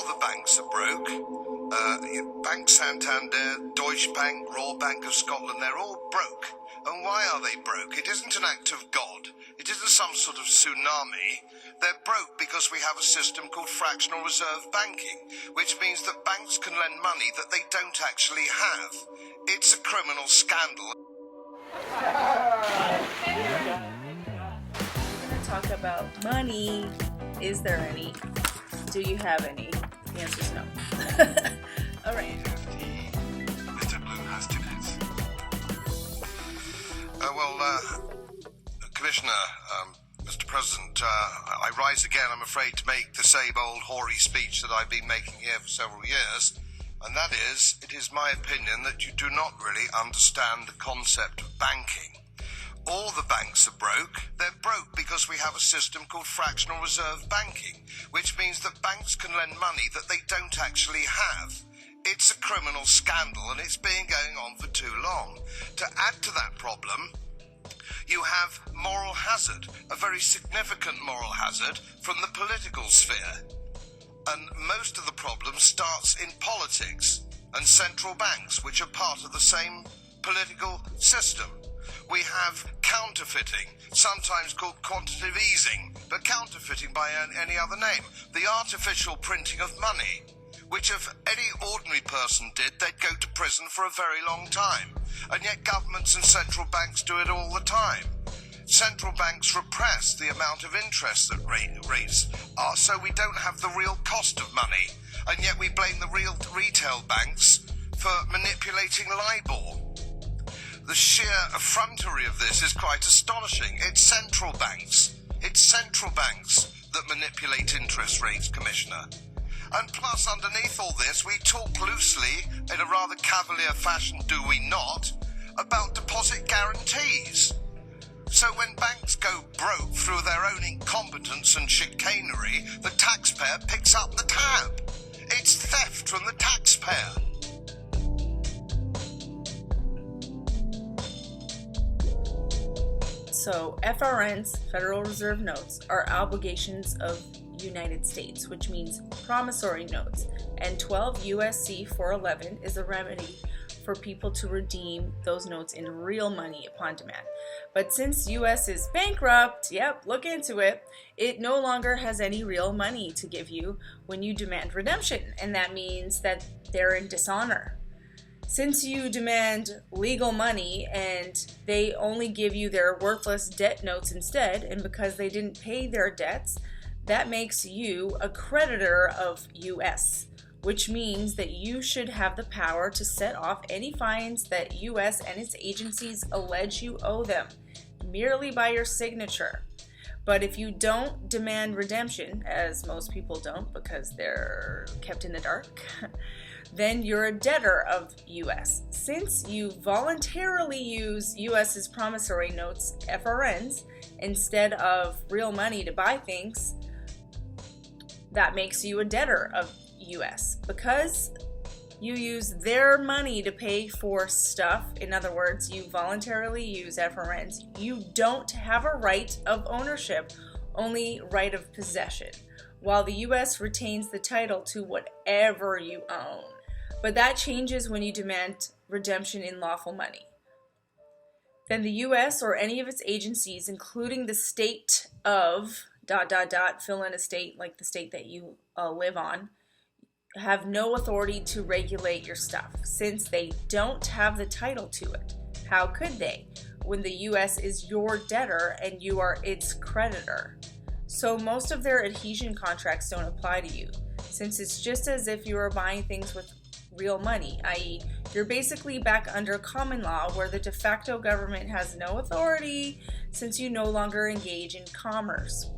the banks are broke. Bank Santander, Deutsche Bank, Royal Bank of Scotland, they're all broke. And why are they broke? It isn't an act of God. It isn't some sort of tsunami. They're broke because we have a system called fractional reserve banking, which means that banks can lend money that they don't actually have. It's a criminal scandal. We're going to talk about money. Is there any? Do you have any? The answer is no. All right. Mr. Blue has Jeanette. Commissioner, Mr. President, I rise again, I'm afraid, to make the same old hoary speech that I've been making here for several years, and that is, it is my opinion that you do not really understand the concept of banking. All the banks are broke. They're broke because we have a system called fractional reserve banking, which means that banks can lend money that they don't actually have. It's a criminal scandal, and it's been going on for too long. To add to that problem, you have moral hazard, a very significant moral hazard from the political sphere. And most of the problem starts in politics and central banks, which are part of the same political system. We have counterfeiting, sometimes called quantitative easing, but counterfeiting by any other name. The artificial printing of money, which if any ordinary person did, they'd go to prison for a very long time. And yet governments and central banks do it all the time. Central banks repress the amount of interest that rates are, so we don't have the real cost of money. And yet we blame the real retail banks for manipulating LIBOR. The sheer effrontery of this is quite astonishing. It's central banks that manipulate interest rates, Commissioner. And plus, underneath all this, we talk loosely, in a rather cavalier fashion, do we not, about deposit guarantees. So when banks go broke through their own incompetence and chicanery, the taxpayer picks up the tab. It's theft from the taxpayer. So FRNs, Federal Reserve Notes, are obligations of United States, which means promissory notes, and 12 USC 411 is a remedy for people to redeem those notes in real money upon demand. But since US is bankrupt, look into it, it no longer has any real money to give you when you demand redemption, and that means that they're in dishonor. Since you demand legal money and they only give you their worthless debt notes instead, and because they didn't pay their debts, that makes you a creditor of US, which means that you should have the power to set off any fines that US and its agencies allege you owe them, merely by your signature. But if you don't demand redemption, as most people don't because they're kept in the dark, then you're a debtor of US. Since you voluntarily use US's promissory notes, FRNs, instead of real money to buy things, that makes you a debtor of US. Because you use their money to pay for stuff, in other words, you voluntarily use FRNs, you don't have a right of ownership, only right of possession, while the US retains the title to whatever you own. But that changes when you demand redemption in lawful money. Then the US or any of its agencies, including the state of ... fill in a state like the state that you live on, have no authority to regulate your stuff since they don't have the title to it. How could they when the US is your debtor and you are its creditor? So most of their adhesion contracts don't apply to you, since it's just as if you were buying things with real money, i.e. you're basically back under common law where the de facto government has no authority since you no longer engage in commerce.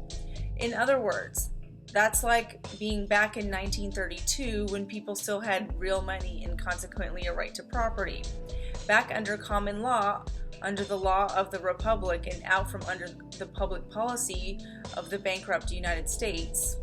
In other words, that's like being back in 1932 when people still had real money and consequently a right to property. Back under common law, under the law of the Republic and out from under the public policy of the bankrupt United States.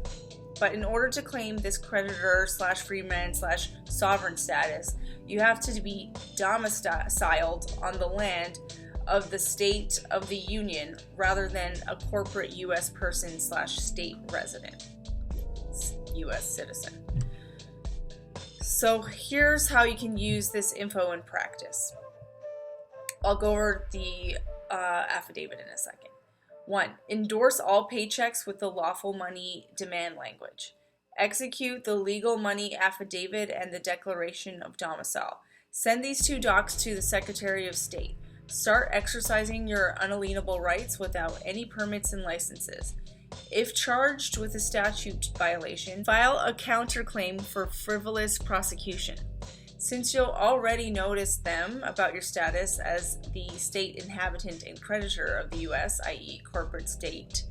But in order to claim this creditor/freeman/sovereign status, you have to be domiciled on the land of the state of the union rather than a corporate U.S. person/state resident, U.S. citizen. So here's how you can use this info in practice. I'll go over the affidavit in a second. 1. Endorse all paychecks with the lawful money demand language. Execute the legal money affidavit and the declaration of domicile. Send these 2 docs to the Secretary of State. Start exercising your unalienable rights without any permits and licenses. If charged with a statute violation, file a counterclaim for frivolous prosecution. Since you'll already notice them about your status as the state inhabitant and creditor of the U.S., i.e. corporate state,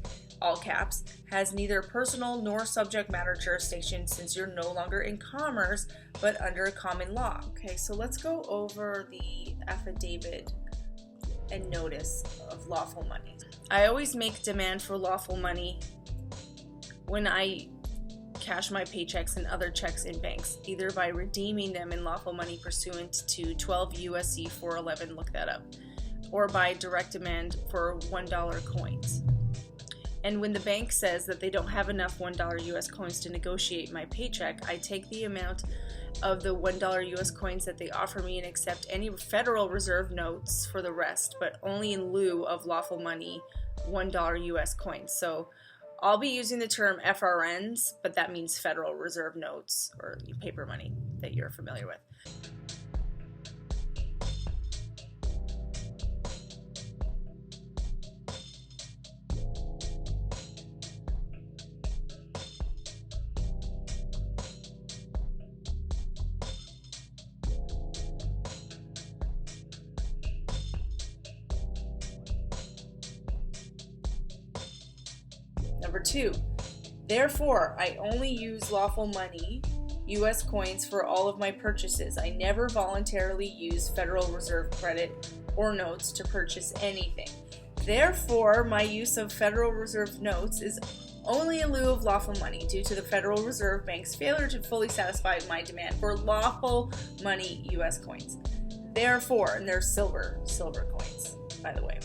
all caps, has neither personal nor subject matter jurisdiction since you're no longer in commerce but under common law. Okay, so let's go over the affidavit and notice of lawful money. I always make demand for lawful money when I cash my paychecks and other checks in banks, either by redeeming them in lawful money pursuant to 12 U.S.C. 411, look that up, or by direct demand for $1 coins. And when the bank says that they don't have enough $1 U.S. coins to negotiate my paycheck, I take the amount of the $1 U.S. coins that they offer me and accept any Federal Reserve notes for the rest, but only in lieu of lawful money $1 U.S. coins. So I'll be using the term FRNs, but that means Federal Reserve notes or paper money that you're familiar with. Number 2, therefore, I only use lawful money, U.S. coins, for all of my purchases. I never voluntarily use Federal Reserve credit or notes to purchase anything. Therefore, my use of Federal Reserve notes is only in lieu of lawful money due to the Federal Reserve Bank's failure to fully satisfy my demand for lawful money U.S. coins. Therefore, and they're silver coins, by the way.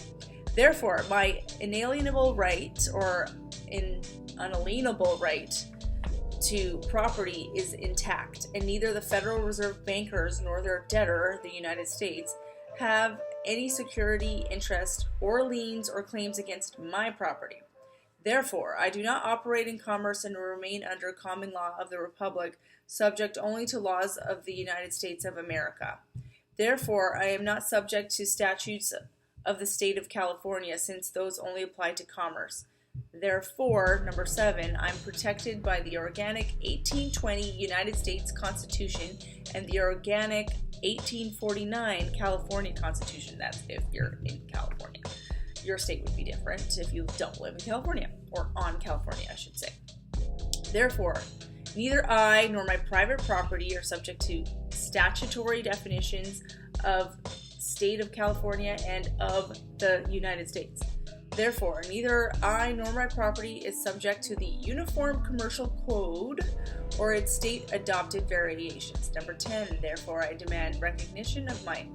Therefore, my inalienable right or unalienable right to property is intact, and neither the Federal Reserve bankers nor their debtor, the United States, have any security, interest, or liens or claims against my property. Therefore, I do not operate in commerce and remain under common law of the Republic, subject only to laws of the United States of America. Therefore, I am not subject to statutes of the state of California, since those only apply to commerce. Therefore, number 7, I'm protected by the organic 1820 United States Constitution and the organic 1849 California Constitution. That's if you're in California. Your state would be different if you don't live in California, or on California, I should say. Therefore, neither I nor my private property are subject to statutory definitions of state of California and of the United States. Therefore, neither I nor my property is subject to the Uniform Commercial Code or its state-adopted variations. Number 10, therefore, I demand recognition of my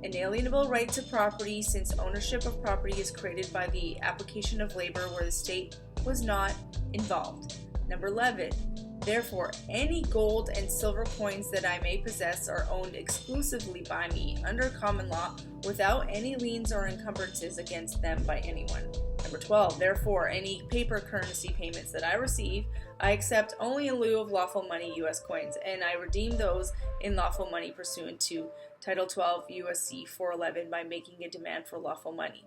inalienable right to property, since ownership of property is created by the application of labor where the state was not involved. Number 11, therefore, any gold and silver coins that I may possess are owned exclusively by me under common law without any liens or encumbrances against them by anyone. Number 12, therefore, any paper currency payments that I receive, I accept only in lieu of lawful money U.S. coins, and I redeem those in lawful money pursuant to Title 12 U.S.C. 411 by making a demand for lawful money.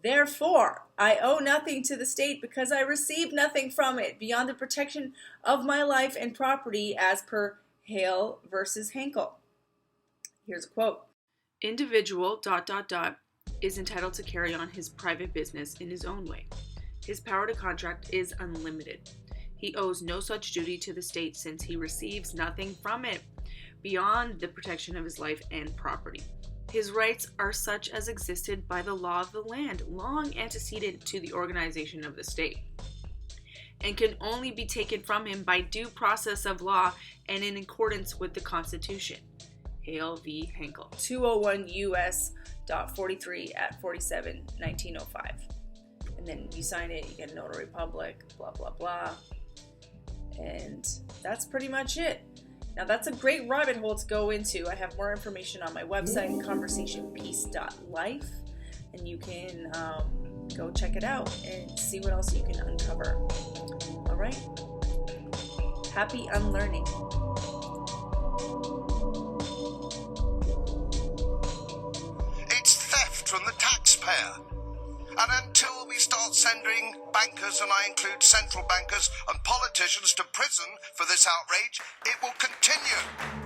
Therefore, I owe nothing to the state because I receive nothing from it beyond the protection of my life and property as per Hale versus Henkel. Here's a quote. Individual ... is entitled to carry on his private business in his own way. His power to contract is unlimited. He owes no such duty to the state since he receives nothing from it beyond the protection of his life and property. His rights are such as existed by the law of the land, long antecedent to the organization of the state, and can only be taken from him by due process of law and in accordance with the Constitution. Hale v. Henkel. 201 U.S. .43 at 47, 1905. And then you sign it, you get a notary public, blah, blah, blah. And that's pretty much it. Now that's a great rabbit hole to go into. I have more information on my website, conversationpiece.life, and you can go check it out and see what else you can uncover. All right? Happy unlearning. It's theft from the taxpayer. And until we start sending bankers, and I include central bankers and politicians, to prison for this outrage, it will continue.